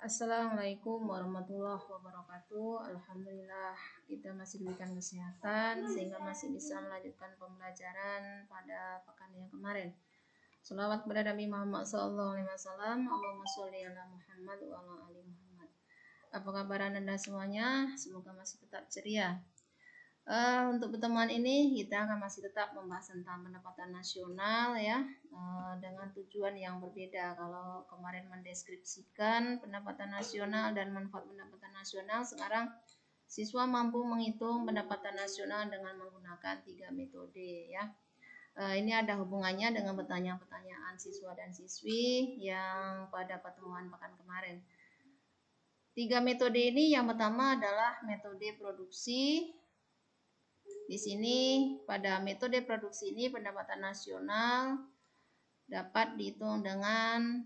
Assalamualaikum warahmatullahi wabarakatuh. Alhamdulillah kita masih diberikan kesehatan sehingga masih bisa melanjutkan pembelajaran pada pekan yang kemarin. Shalawat kepada Nabi Muhammad SAW. Allahumma sholli ala Muhammad wa ala ali Muhammad. Apa kabar Anda semuanya? Semoga masih tetap ceria. Untuk pertemuan ini kita akan masih tetap membahas tentang pendapatan nasional ya, dengan tujuan yang berbeda. Kalau kemarin mendeskripsikan pendapatan nasional dan manfaat pendapatan nasional, sekarang siswa mampu menghitung pendapatan nasional dengan menggunakan 3 metode ya. Ini ada hubungannya dengan pertanyaan-pertanyaan siswa dan siswi yang pada pertemuan pekan kemarin. 3 metode ini yang pertama adalah metode produksi. Di sini pada metode produksi ini pendapatan nasional dapat dihitung dengan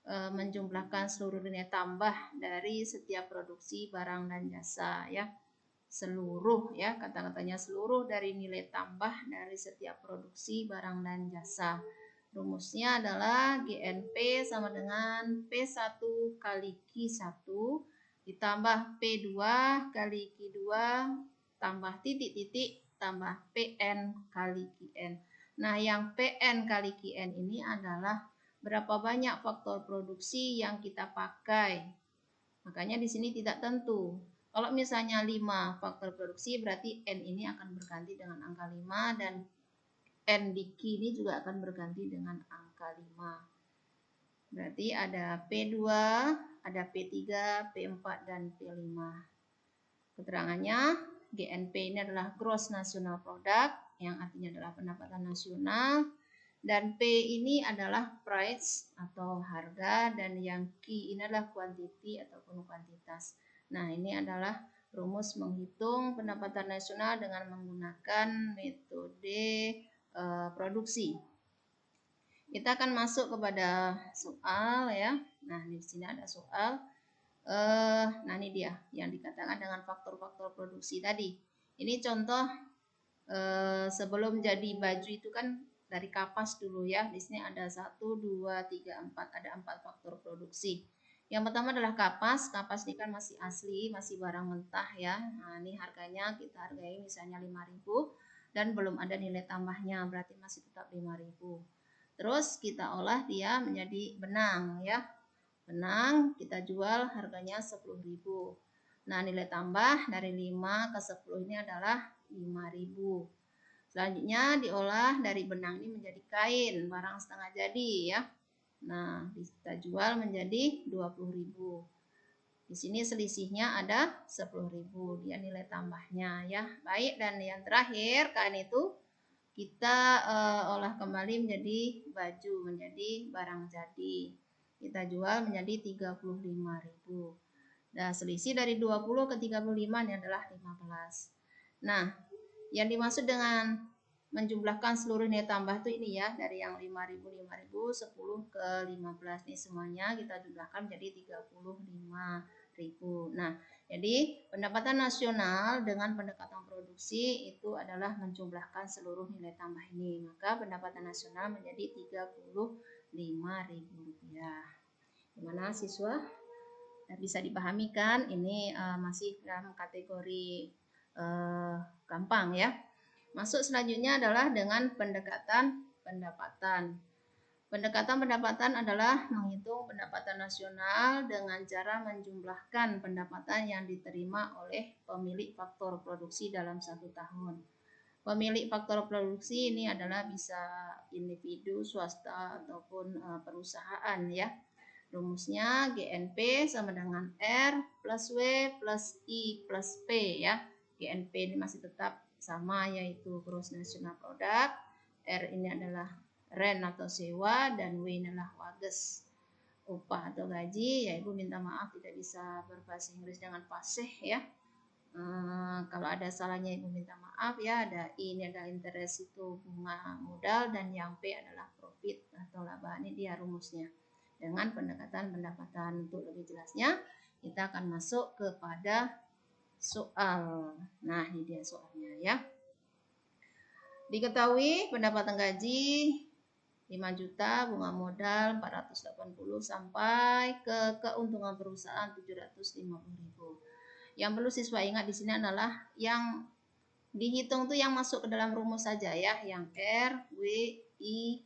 menjumlahkan seluruh nilai tambah dari setiap produksi barang dan jasa ya. Seluruh ya, kata-katanya seluruh dari nilai tambah dari setiap produksi barang dan jasa. Rumusnya adalah GNP sama dengan P1 kali Q1 ditambah P2 kali Q2 tambah titik-titik tambah PN kali QN. Nah, yang PN kali QN ini adalah berapa banyak faktor produksi yang kita pakai. Makanya di sini tidak tentu. Kalau misalnya 5 faktor produksi, berarti N ini akan berganti dengan angka 5 dan N di Q ini juga akan berganti dengan angka 5. Berarti ada P2, ada P3, P4, dan P5. Keterangannya, GNP ini adalah Gross National Product, yang artinya adalah pendapatan nasional, dan P ini adalah price atau harga, dan yang Q ini adalah quantity ataupun kuantitas. Nah, ini adalah rumus menghitung pendapatan nasional dengan menggunakan metode produksi. Kita akan masuk kepada soal ya. Nah, di sini ada soal. Nah, ini dia yang dikatakan dengan faktor-faktor produksi tadi. Ini contoh sebelum jadi baju itu kan dari kapas dulu ya. Di sini ada 1, 2, 3, 4. Ada 4 faktor produksi. Yang pertama adalah kapas. Kapas ini kan masih asli, masih barang mentah ya. Nah, ini harganya kita hargai misalnya 5.000 dan belum ada nilai tambahnya, berarti masih tetap 5.000. Terus kita olah dia menjadi benang ya. Benang kita jual harganya 10.000. Nah, nilai tambah dari 5 ke 10 ini adalah 5.000. Selanjutnya diolah dari benang ini menjadi kain, barang setengah jadi ya. Nah, kita jual menjadi 20.000. Di sini selisihnya ada 10.000, dia nilai tambahnya ya. Baik, dan yang terakhir kain itu kita olah kembali menjadi baju, menjadi barang jadi. Kita jual menjadi 35.000. Nah, selisih dari 20 ke 35 ini adalah 15. Nah, yang dimaksud dengan menjumlahkan seluruh nilai tambah itu ini ya, dari yang 5.000, 10 ke 15 ini semuanya kita jumlahkan menjadi 35.000. Nah, jadi pendapatan nasional dengan pendekatan produksi itu adalah menjumlahkan seluruh nilai tambah ini. Maka pendapatan nasional menjadi Rp35.000. Gimana siswa? Bisa dipahami kan? Ini masih dalam kategori gampang ya. Masuk selanjutnya adalah dengan pendekatan pendapatan. Pendekatan pendapatan adalah menghitung pendapatan nasional dengan cara menjumlahkan pendapatan yang diterima oleh pemilik faktor produksi dalam 1 tahun. Pemilik faktor produksi ini adalah bisa individu, swasta, ataupun perusahaan ya. Rumusnya GNP sama dengan R plus W plus I plus P ya. GNP ini masih tetap sama, yaitu Gross National Product. R ini adalah rent atau sewa, dan W ini adalah wages, upah atau gaji. Ya, Ibu minta maaf tidak bisa berbahasa Inggris dengan fasih ya. Kalau ada salahnya Ibu minta maaf ya. Ada I ini adalah interest, itu bunga modal, dan yang P adalah profit atau laba. Ini dia rumusnya dengan pendekatan pendapatan. Untuk lebih jelasnya kita akan masuk kepada soal. Nah, ini dia soalnya ya. Diketahui pendapatan gaji 5 juta bunga modal 480 sampai ke keuntungan perusahaan 750.000. Yang perlu siswa ingat di sini adalah yang dihitung tuh yang masuk ke dalam rumus saja ya, yang R, W, I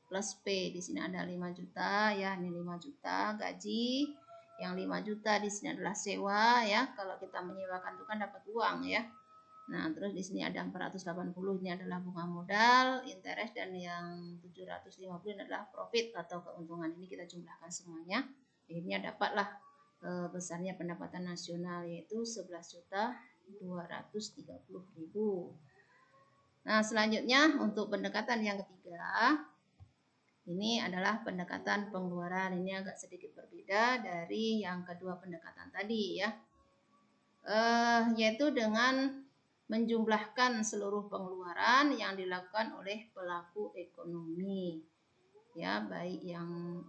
plus P. Di sini ada 5 juta ya, ini 5 juta gaji. Yang 5 juta di sini adalah sewa ya. Kalau kita menyewakan itu kan dapat uang ya. Nah, terus di sini ada 480, ini adalah bunga modal, interest, dan yang 750 ini adalah profit atau keuntungan. Ini kita jumlahkan semuanya. Akhirnya dapatlah besarnya pendapatan nasional yaitu 11.230.000. Nah, selanjutnya untuk pendekatan yang ketiga, ini adalah pendekatan pengeluaran. Ini agak sedikit berbeda dari yang kedua pendekatan tadi ya. Yaitu dengan menjumlahkan seluruh pengeluaran yang dilakukan oleh pelaku ekonomi ya, baik yang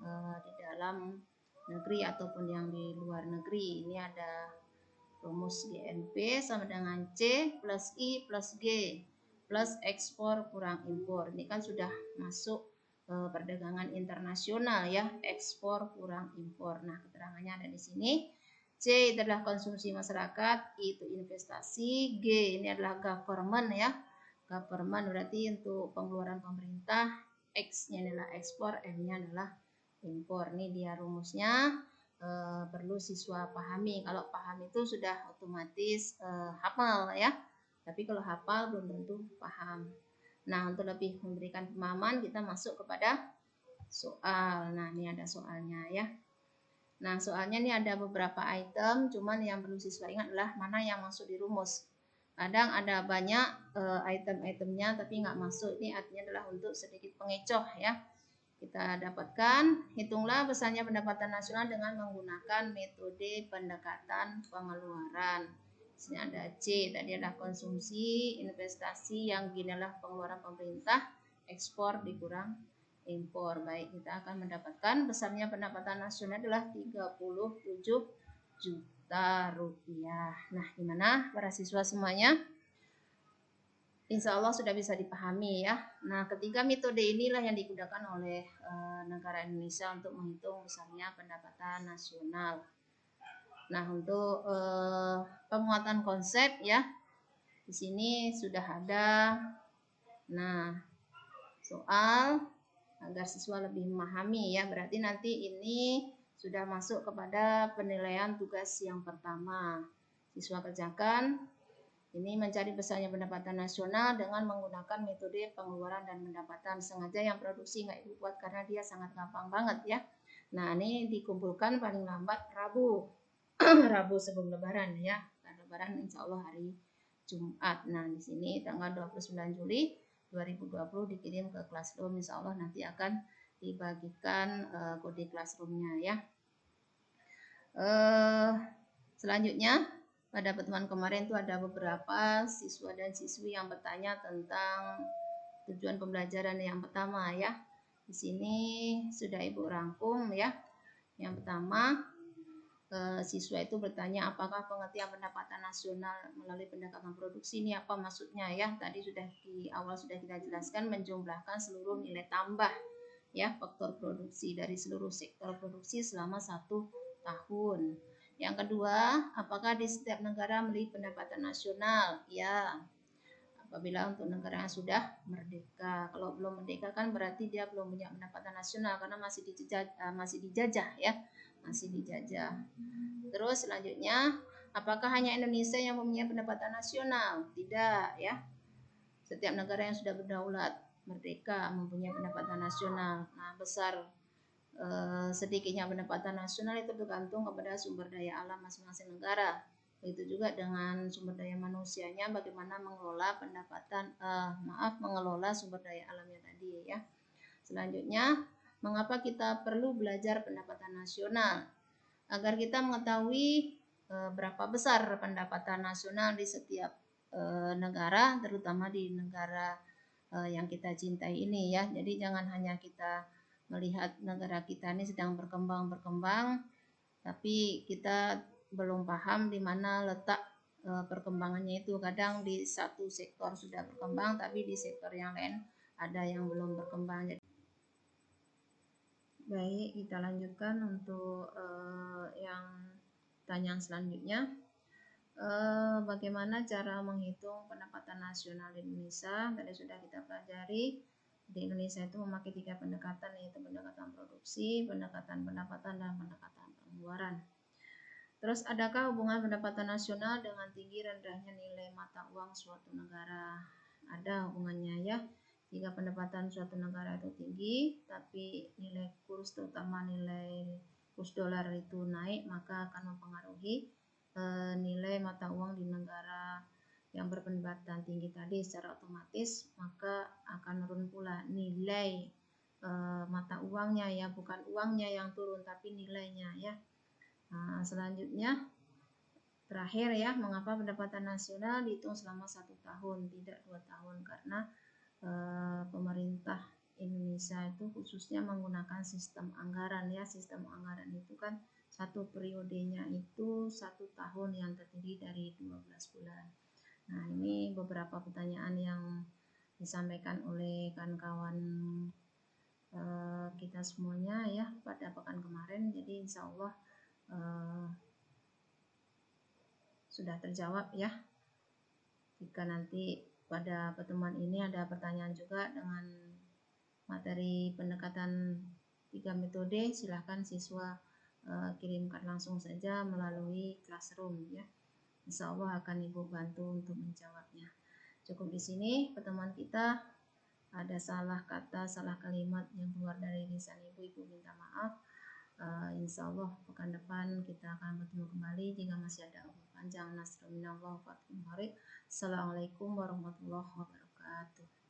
di dalam negeri ataupun yang di luar negeri. Ini ada rumus GNP sama dengan C plus I plus G plus ekspor kurang impor. Ini kan sudah masuk perdagangan internasional ya, ekspor kurang impor. Nah, keterangannya ada di sini. C itu adalah konsumsi masyarakat, I itu investasi, G ini adalah government ya. Government berarti untuk pengeluaran pemerintah, X-nya adalah ekspor, M-nya adalah impor. Ini dia rumusnya, perlu siswa pahami. Kalau paham itu sudah otomatis hafal ya. Tapi kalau hafal belum tentu paham. Nah, untuk lebih memberikan pemahaman kita masuk kepada soal. Nah, ini ada soalnya ya. Nah, soalnya ini ada beberapa item, cuman yang perlu siswa ingat adalah mana yang masuk di rumus. Kadang ada banyak item-itemnya tapi nggak masuk. Ini artinya adalah untuk sedikit pengecoh ya. Kita dapatkan, hitunglah besarnya pendapatan nasional dengan menggunakan metode pendekatan pengeluaran. Di sini ada C, tadi adalah konsumsi, investasi, yang gini adalah pengeluaran pemerintah, ekspor dikurang impor. Baik, kita akan mendapatkan besarnya pendapatan nasional adalah 37 juta rupiah. Nah, gimana para siswa semuanya? Insya Allah sudah bisa dipahami ya. Nah, ketiga metode inilah yang digunakan oleh negara Indonesia untuk menghitung besarnya pendapatan nasional. Nah, untuk penguatan konsep ya, di sini sudah ada. Nah, soal agar siswa lebih memahami ya, berarti nanti ini sudah masuk kepada penilaian tugas yang pertama. Siswa kerjakan ini mencari besarnya pendapatan nasional dengan menggunakan metode pengeluaran dan pendapatan. Sengaja yang produksi nggak ibu buat karena dia sangat gampang banget ya. Nah, ini dikumpulkan paling lambat Rabu Rabu sebelum Lebaran ya. Lebaran insya Allah hari Jumat. Nah, di sini tanggal 29 Juli 2020 dikirim ke Classroom, insya Allah nanti akan dibagikan kode Classroomnya ya. Selanjutnya pada pertemuan kemarin itu ada beberapa siswa dan siswi yang bertanya tentang tujuan pembelajaran yang pertama ya. Di sini sudah Ibu rangkum ya. Yang pertama, siswa itu bertanya apakah pengertian pendapatan nasional melalui pendekatan produksi ini apa maksudnya ya. Tadi sudah di awal sudah kita jelaskan, menjumlahkan seluruh nilai tambah ya faktor produksi dari seluruh sektor produksi selama 1 tahun. Yang kedua, apakah di setiap negara memiliki pendapatan nasional? Ya, apabila untuk negara yang sudah merdeka. Kalau belum merdeka kan berarti dia belum punya pendapatan nasional karena masih dijajah ya, masih dijajah. Terus selanjutnya, apakah hanya Indonesia yang mempunyai pendapatan nasional? Tidak ya. Setiap negara yang sudah berdaulat merdeka mempunyai pendapatan nasional. Nah, besar sedikitnya pendapatan nasional itu tergantung kepada sumber daya alam masing-masing negara. Begitu juga dengan sumber daya manusianya, bagaimana mengelola mengelola sumber daya alamnya tadi ya. Selanjutnya, mengapa kita perlu belajar pendapatan nasional? Agar kita mengetahui berapa besar pendapatan nasional di setiap negara, terutama di negara yang kita cintai ini ya. Jadi jangan hanya kita melihat negara kita ini sedang berkembang, tapi kita belum paham di mana letak perkembangannya itu. Kadang di satu sektor sudah berkembang, tapi di sektor yang lain ada yang belum berkembang. Baik, kita lanjutkan untuk yang pertanyaan selanjutnya. Bagaimana cara menghitung pendapatan nasional di Indonesia? Tadi sudah kita pelajari. Di Indonesia itu memakai 3 pendekatan, yaitu pendekatan produksi, pendekatan pendapatan, dan pendekatan pengeluaran. Terus, adakah hubungan pendapatan nasional dengan tinggi rendahnya nilai mata uang suatu negara? Ada hubungannya ya. Jika pendapatan suatu negara itu tinggi, tapi nilai kurs, terutama nilai kurs dolar itu naik, maka akan mempengaruhi nilai mata uang di negara yang berpendapatan tinggi tadi. Secara otomatis maka akan menurun pula nilai mata uangnya ya, bukan uangnya yang turun tapi nilainya ya. Nah, selanjutnya terakhir ya, mengapa pendapatan nasional dihitung selama 1 tahun tidak 2 tahun? Karena pemerintah Indonesia itu khususnya menggunakan sistem anggaran ya. Sistem anggaran itu kan satu periodenya itu 1 tahun yang terdiri dari 12 bulan. Nah, ini beberapa pertanyaan yang disampaikan oleh kawan-kawan kita semuanya ya pada pekan kemarin. Jadi insya Allah sudah terjawab ya. Jika nanti pada pertemuan ini ada pertanyaan juga dengan materi pendekatan 3 metode, silahkan siswa kirimkan langsung saja melalui Classroom ya. Insya Allah akan Ibu bantu untuk menjawabnya. Cukup di sini pertemuan kita. Ada salah kata, salah kalimat yang keluar dari lisan Ibu, Ibu minta maaf. Insya Allah pekan depan kita akan bertemu kembali. Jika masih ada umur panjang, nasrul minallah wa fathul qarib. Assalamualaikum warahmatullahi wabarakatuh.